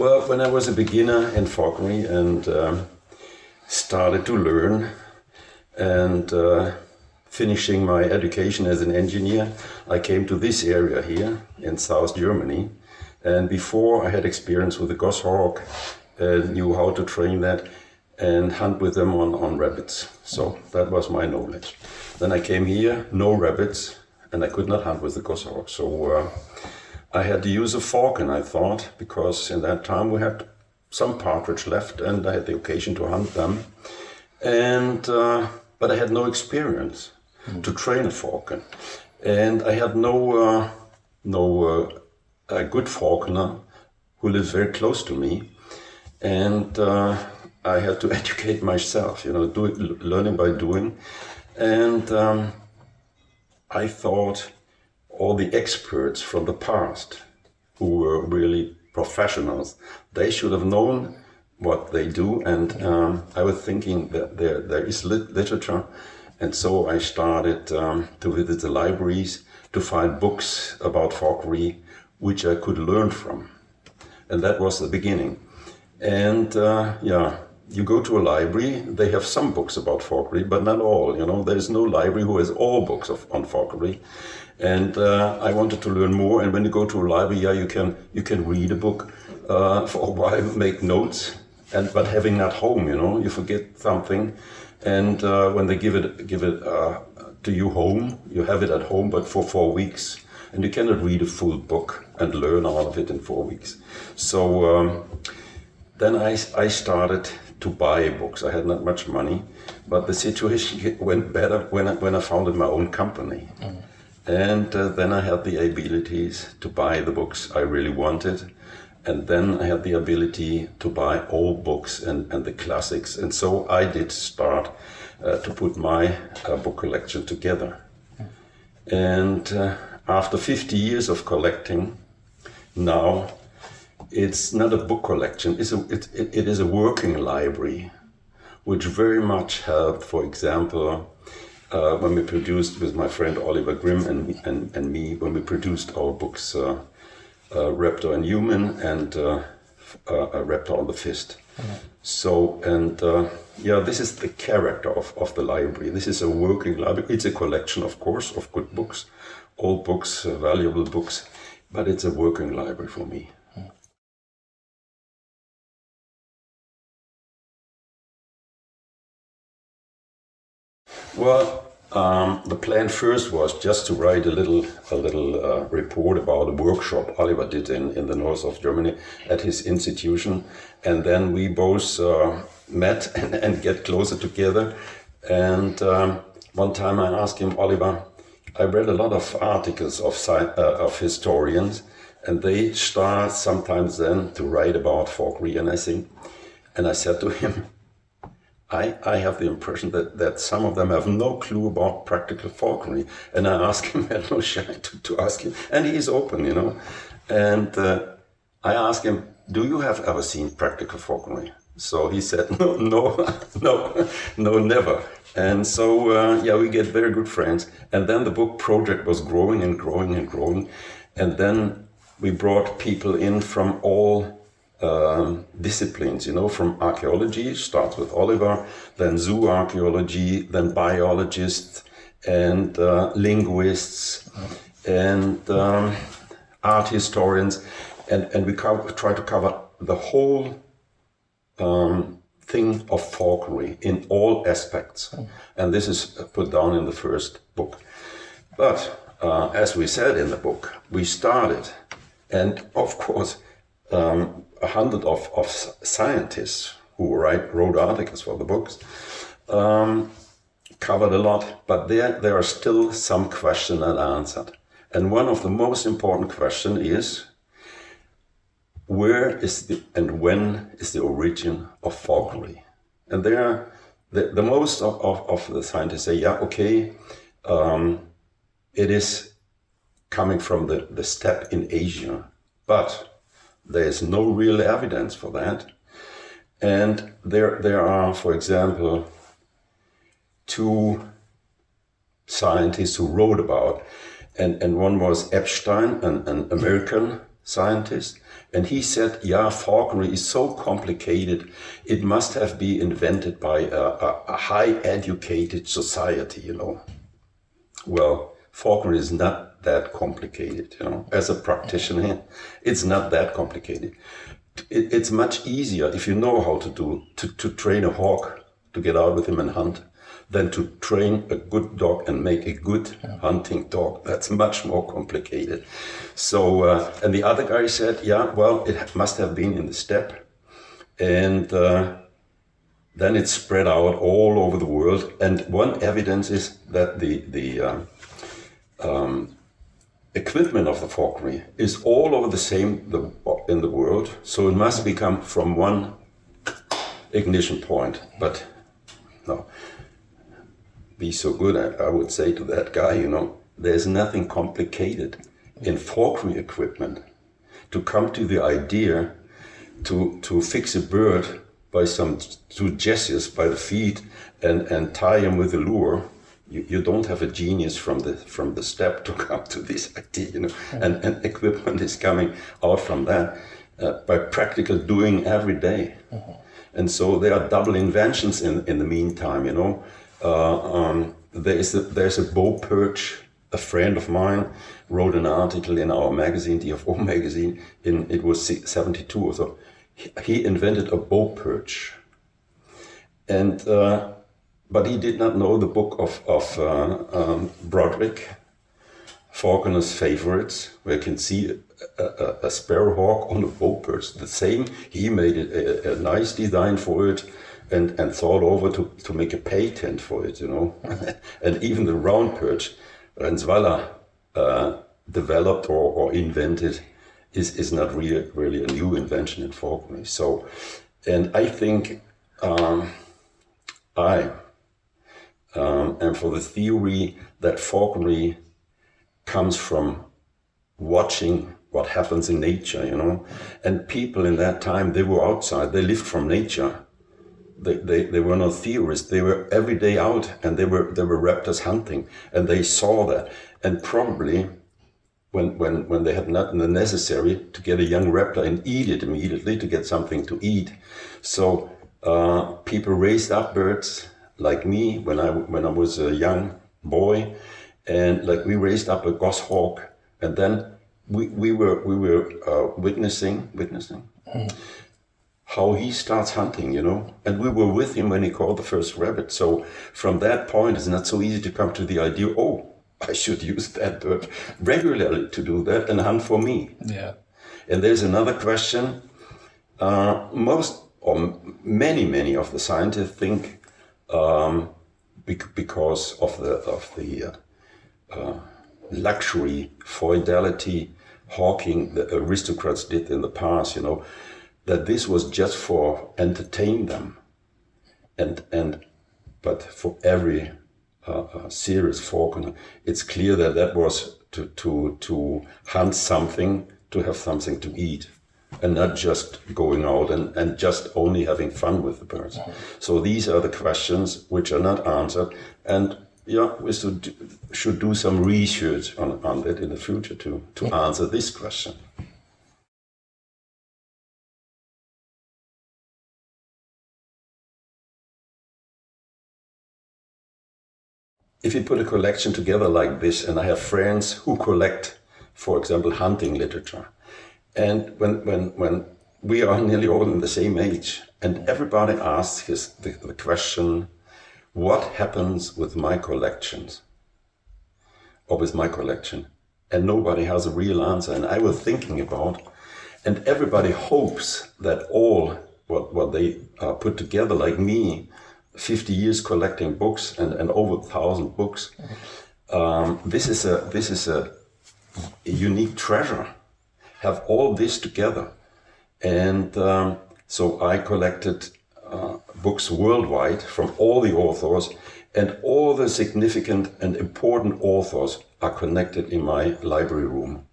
Well, when I was a beginner in falconry and started to learn and finishing my education as an engineer, I came to this area here in South Germany. And before I had experience with the goshawk, knew how to train that and hunt with them on rabbits. So that was my knowledge. Then I came here, no rabbits, and I could not hunt with the goshawk. So I had to use a falcon, I thought, because in that time we had some partridge left and I had the occasion to hunt them. And but I had no experience to train a falcon. And I had no good falconer who lives very close to me. And I had to educate myself, learning by doing. And I thought all the experts from the past who were really professionals, they should have known what they do. And I was thinking that there is literature. And so I started to visit the libraries to find books about falconry which I could learn from. And that was the beginning. And you go to a library, they have some books about falconry, but not all. There's no library who has all books on falconry. And I wanted to learn more. And when you go to a library, you can read a book for a while, make notes. But having that home, you forget something. And when they give it to you home, you have it at home, but for 4 weeks. And you cannot read a full book and learn all of it in 4 weeks. So then I started to buy books. I had not much money, but the situation went better when I founded my own company. Mm-hmm. And then I had the abilities to buy the books I really wanted. And then I had the ability to buy old books and the classics. And so I did start to put my book collection together. And after 50 years of collecting, now it's not a book collection, it is a working library, which very much helped, for example, when we produced with my friend Oliver Grimm and me, when we produced our books, Raptor and Human and Raptor on the Fist. Mm-hmm. So, and this is the character of the library. This is a working library. It's a collection, of course, of good books, old books, valuable books, but it's a working library for me. Well, the plan first was just to write a little report about a workshop Oliver did in the north of Germany at his institution, and then we both met and get closer together. And one time I asked him, Oliver, I read a lot of articles of historians, and they start sometimes then to write about falconry, and I said to him, I have the impression that some of them have no clue about practical falconry. And I asked him, I had no shy to ask him, and he is open, And I asked him, do you have ever seen practical falconry? So he said, no, never. And so, we get very good friends. And then the book project was growing and growing and growing. And then we brought people in from all disciplines, from archaeology, starts with Oliver, then zoo archaeology, then biologists and linguists and art historians, and we try to cover the whole thing of falconry in all aspects. And this is put down in the first book. But as we said in the book, we started, and of course, 100 of scientists who wrote articles for the books covered a lot, but there are still some questions unanswered. And one of the most important questions is, where is and when is the origin of falconry? And the most of the scientists say, it is coming from the steppe in Asia, but there is no real evidence for that. And there are, for example, 2 scientists who wrote about, and one was Epstein, an American scientist, and he said, yeah, falconry is so complicated, it must have been invented by a high-educated society, you know. Well, falconry is not that complicated, you know. As a practitioner, it's not that complicated. It's much easier if you know how to train a hawk to get out with him and hunt than to train a good dog and make a good hunting dog. That's much more complicated. So, and the other guy said, yeah, well, it must have been in the steppe. And then it spread out all over the world. And one evidence is that the equipment of the falconry is all over the same in the world. So it must become from one ignition point. But no. Be so good, I would say to that guy, you know, there's nothing complicated in falconry equipment to come to the idea to fix a bird by some two gestures by the feet and tie him with a lure. You don't have a genius from the steppe to come to this idea, you know, and equipment is coming out from that by practical doing every day. And so there are double inventions in the meantime, you know. There's a bow perch. A friend of mine wrote an article in our magazine, DFO magazine, it was 72 or so. He invented a bow perch, and but he did not know the book of Broderick, Falconer's Favorites, where you can see a sparrowhawk on a bow perch. The same, he made it a nice design for it. And thought over to make a patent for it, you know. And even the round perch, Renswalla developed or invented, is not really a new invention in falconry. So, and I think I am for the theory that falconry comes from watching what happens in nature, you know. And people in that time, they were outside, they lived from nature. They were not theorists. They were every day out, and they were raptors hunting, and they saw that. And probably when they had not the necessary to get a young raptor and eat it immediately to get something to eat, so people raised up birds like me when I was a young boy, and like we raised up a goshawk, and then we were witnessing. How he starts hunting, you know, and we were with him when he caught the first rabbit. So from that point, it's not so easy to come to the idea, oh, I should use that bird regularly to do that and hunt for me. Yeah. And there's another question. Most or many of the scientists think because of the luxury, feudality, hawking the aristocrats did in the past, you know, that this was just for entertain them, but for every serious falconer, it's clear that was to hunt something, to have something to eat, and not just going out and just only having fun with the birds. So these are the questions which are not answered, and yeah, we should do some research on that in the future to answer this question. If you put a collection together like this, and I have friends who collect, for example, hunting literature, and when we are nearly all in the same age, and everybody asks the question, what happens with my collections, or with my collection? And nobody has a real answer, and I was thinking about, and everybody hopes that all what they put together, like me, 50 years collecting books and over 1,000 books. This is a unique treasure. Have all this together, and so I collected books worldwide from all the authors, and all the significant and important authors are connected in my library room.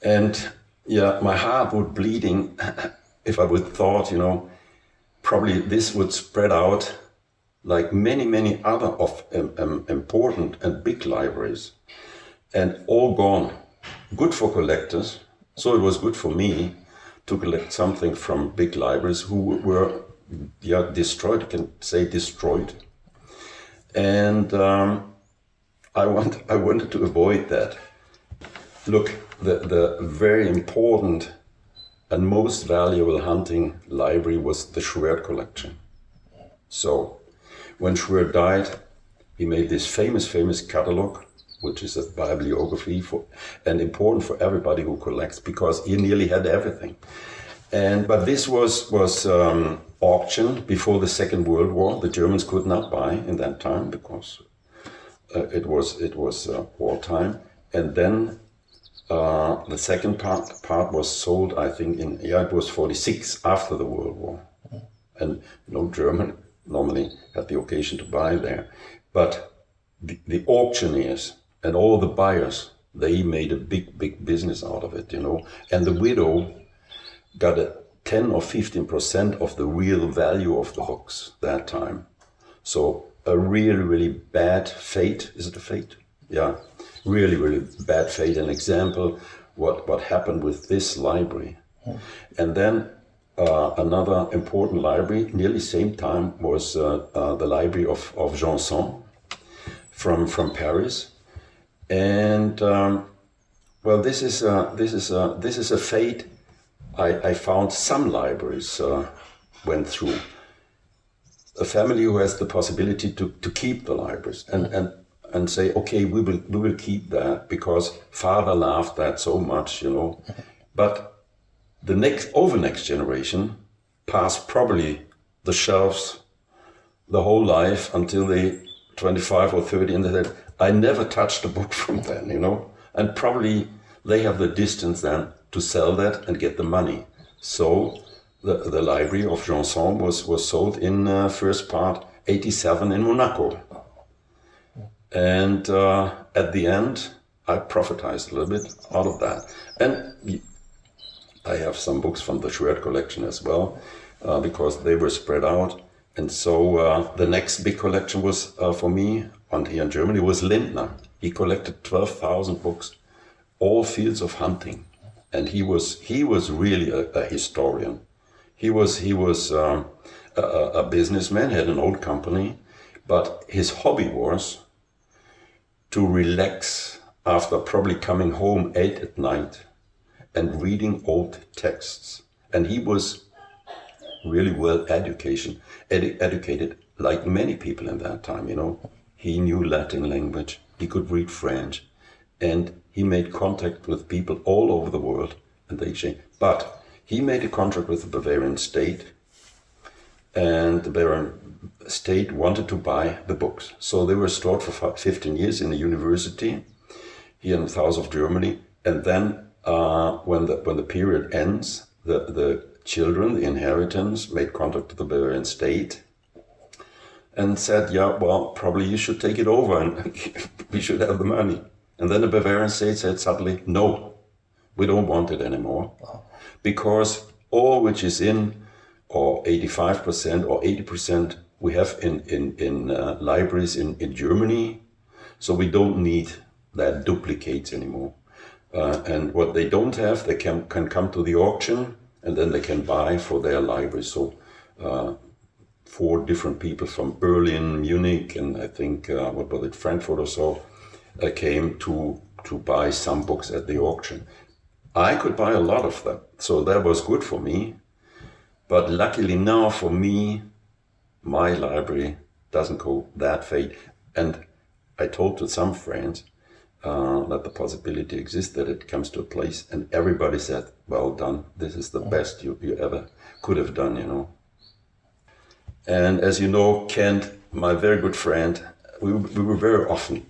And yeah, my heart would bleeding if I would thought, you know, probably this would spread out like many other of important and big libraries, and all gone. Good for collectors, So it was good for me to collect something from big libraries who were destroyed, you can say destroyed. And I wanted to avoid that. Look, the very important and most valuable hunting library was the Schwer collection. So when Schwer died, he made this famous catalog, which is a bibliography and important for everybody who collects, because he nearly had everything. But this was auctioned before the Second World War. The Germans could not buy in that time because it was wartime. And then the second part was sold, I think, it was 46 after the World War. And no German normally had the occasion to buy there. But the auctioneers and all the buyers, they made a big business out of it, And the widow got 10 or 15% of the real value of the books that time. So a really bad fate. Is it a fate? Yeah, really bad fate. An example what happened with this library. And then another important library, nearly same time, was the library of Janson from Paris. And well, this is a fate I found some libraries went through. A family who has the possibility to keep the libraries and say, okay, we will keep that because father loved that so much, But the next generation passed probably the shelves the whole life until they 25 or 30, and they said, I never touched a book from then, And probably they have the distance then to sell that and get the money. So the library of Janson was sold in first part 87 in Monaco. And at the end, I profited a little bit out of that. And I have some books from the Schwer collection as well, because they were spread out. And so the next big collection was, for me, and here in Germany, was Lindner. He collected 12,000 books, all fields of hunting. And he was really a historian. He was a businessman, had an old company, but his hobby was to relax after probably coming home 8 at night and reading old texts. And he was really well educated, like many people in that time, He knew Latin language, he could read French, and he made contact with people all over the world, and they changed. But he made a contract with the Bavarian state, and the Bavarian state wanted to buy the books. So they were stored for 15 years in a university here in the south of Germany. And then when the period ends, the children, the inheritance, made contact with the Bavarian state and said, yeah, well, probably you should take it over and we should have the money. And then the Bavarian state said suddenly, no, we don't want it anymore. Because all which is in, or 85% or 80%, we have in libraries in Germany. So we don't need that duplicates anymore. And what they don't have, they can come to the auction and then they can buy for their library. So 4 different people from Berlin, Munich, and I think, Frankfurt or so, came to buy some books at the auction. I could buy a lot of them, so that was good for me. But luckily now for me, my library doesn't go that fate. And I told to some friends that the possibility exists that it comes to a place, and everybody said, well done, this is the best you ever could have done, And as you know, Kent, my very good friend, we were very often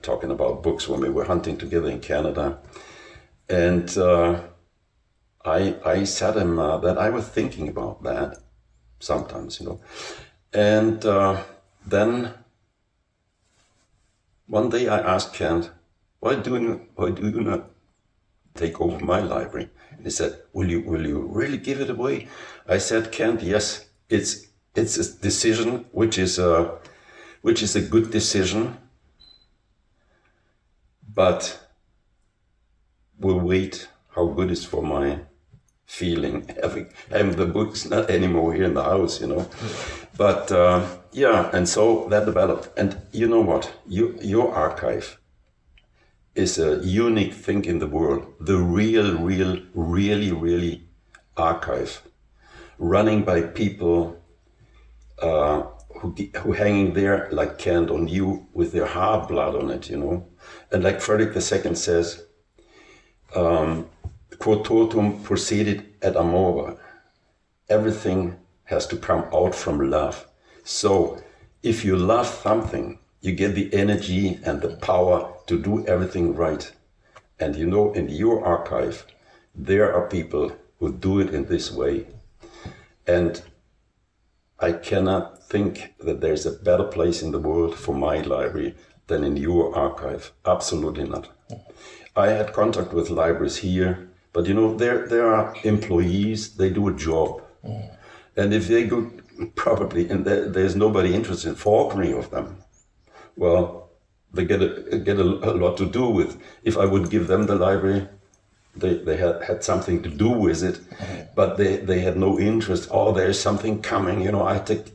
talking about books when we were hunting together in Canada. And I said him that I was thinking about that sometimes, And then one day I asked Kent, why do you not take over my library? And he said, will you really give it away? I said, Kent, yes, it's a decision which is a good decision, but we'll wait how good is for my feeling having the books not anymore here in the house, you know. But and so that developed. And you know what? Your archive is a unique thing in the world. The really archive, running by people who hanging there like canned on you with their heart blood on it, you know. And like Frederick II says, quo totum proceedit et amore. Everything has to come out from love. So if you love something, you get the energy and the power to do everything right. And you know, in your archive, there are people who do it in this way. And I cannot think that there's a better place in the world for my library than in your archive. Absolutely not. I had contact with libraries here, but you know, there are employees, they do a job. And if they go probably, and there's nobody interested in falconry of them, well, they get a lot to do with. If I would give them the library, they had something to do with it, but they had no interest. Oh, there's something coming, you know, I take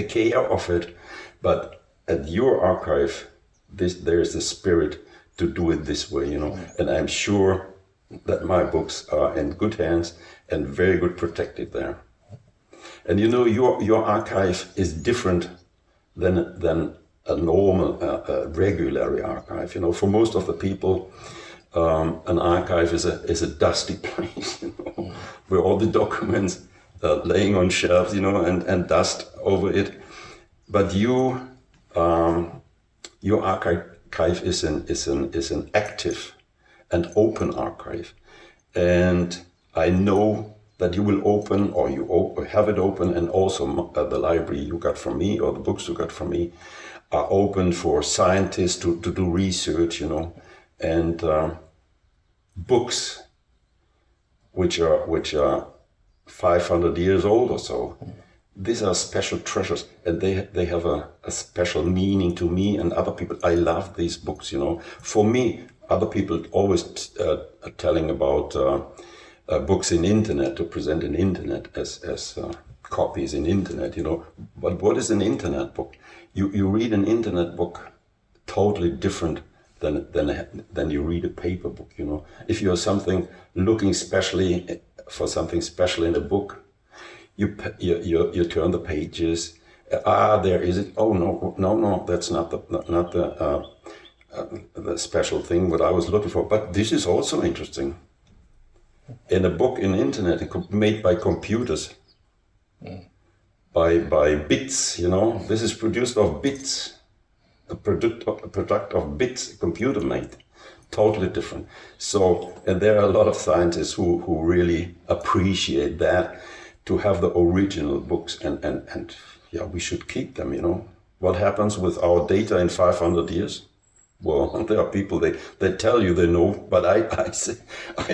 care of it. But at your archive, there's the spirit to do it this way, you know. And I'm sure that my books are in good hands and very good protected there. And you know, your archive is different than a normal, regular archive. You know, for most of the people, an archive is a dusty place, you know, where all the documents are laying on shelves, you know, and dust over it. But your archive is an active and open archive, and I know that you will open, or you have it open, and also the library you got from me, or the books you got from me, are open for scientists to do research, you know, and books which are 500 years old or so. These are special treasures, and they have a special meaning to me and other people. I love these books, you know. For me, other people always are telling about books in internet, to present in internet as copies in internet, you know. But what is an internet book? You read an internet book totally different than you read a paper book, you know. If you're looking especially for something special in a book, you turn the pages. There is it. Oh no, that's not the special thing what I was looking for. But this is also interesting. In a book in internet, made by computers, by bits, you know. This is produced of bits, a product of bits, computer made, totally different. So, and there are a lot of scientists who really appreciate that, to have the original books, and yeah, we should keep them, you know. What happens with our data in 500 years? Well, there are people, they tell you they know, but I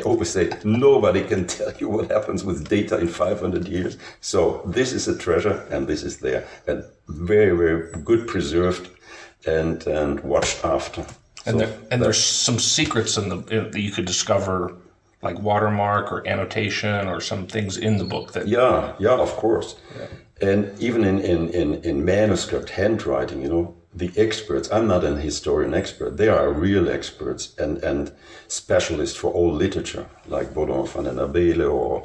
always say, nobody can tell you what happens with data in 500 years. So this is a treasure, and this is there, and very, very good preserved and watched after. And there's some secrets that you could discover, like watermark or annotation or some things in the book that... Yeah, of course. Yeah. And even in manuscript handwriting, you know, the experts, I'm not an historian expert, they are real experts and specialists for all literature, like Baudon van den Abele or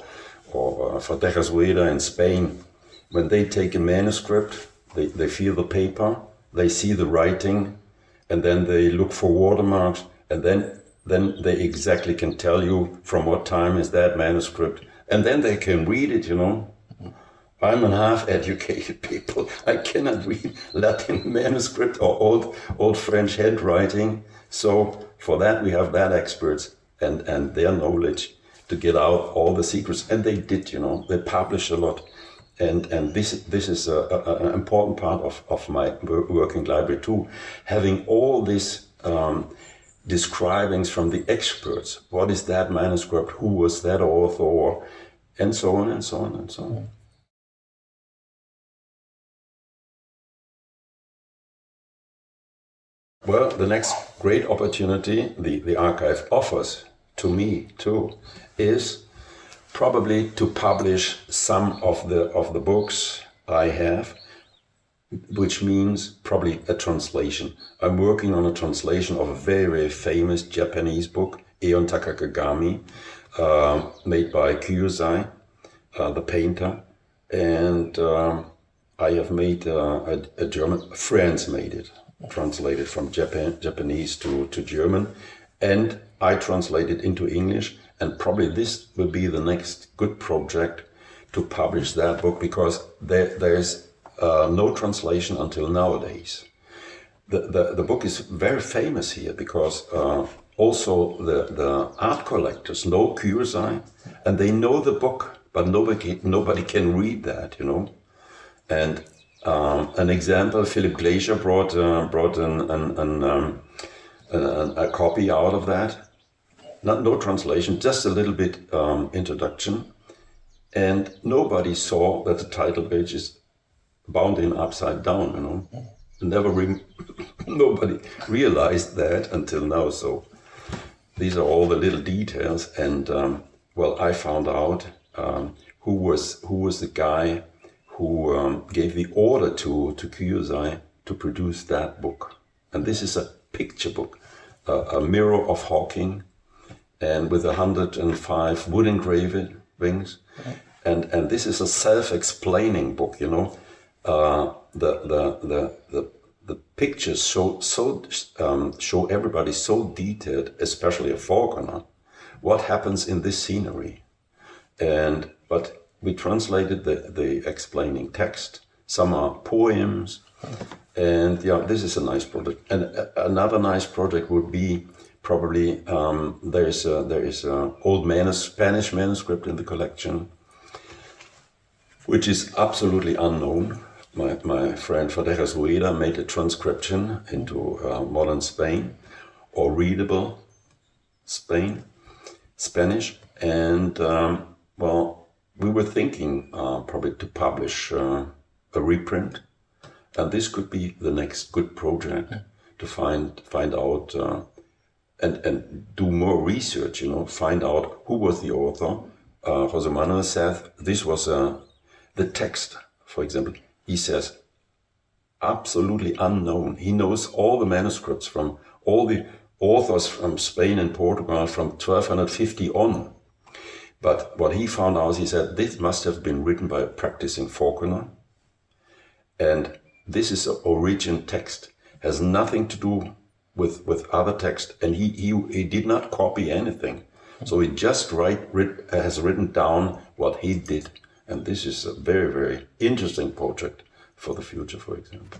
Fortejas in Spain. When they take a manuscript, they feel the paper, they see the writing, and then they look for watermarks, and then they exactly can tell you from what time is that manuscript, and then they can read it, you know. I'm an half-educated people. I cannot read Latin manuscript or old French handwriting. So for that, we have that experts and their knowledge to get out all the secrets. And they did, you know, they published a lot. And this is an important part of my working library too. Having all these describings from the experts. What is that manuscript? Who was that author? And so on and so on and so on. Well, the next great opportunity the archive offers to me too, is probably to publish some of the books I have, which means probably a translation. I'm working on a translation of a very, very famous Japanese book, Eon Takakagami, made by Kyosai, the painter, and I have made a German, friends made it, translated from Japanese to German, and I translated into English, and probably this will be the next good project to publish that book, because there's no translation until nowadays. The book is very famous here because also the art collectors know Kyosai, and they know the book, but nobody can read that, you know. And an example, Philip Glaser brought a copy out of that. No translation, just a little bit introduction, and nobody saw that the title page is bound in upside down, you know. Nobody realized that until now. So these are all the little details, and well, I found out who was the guy who gave the order to Kyosai to produce that book. And this is a picture book, a mirror of Hawking, and with 105 wood engravings, and this is a self-explaining book, you know. The pictures show everybody so detailed, especially a falconer, what happens in this scenery. But we translated the explaining text. Some are poems, and yeah, this is a nice project. And another nice project would be probably there is a old Spanish manuscript in the collection, which is absolutely unknown. My friend Fadejas Rueda made a transcription into modern Spain, or readable Spanish, and well, we were thinking probably to publish a reprint, and this could be the next good project to find out and do more research, you know, find out who was the author. Jose Manuel said this was the text, for example. He says, absolutely unknown. He knows all the manuscripts from all the authors from Spain and Portugal from 1250 on. But what he found out, he said, this must have been written by a practicing falconer. And this is an origin text, has nothing to do with other text. And he did not copy anything. So he just has written down what he did. And this is a very, very interesting project for the future, for example.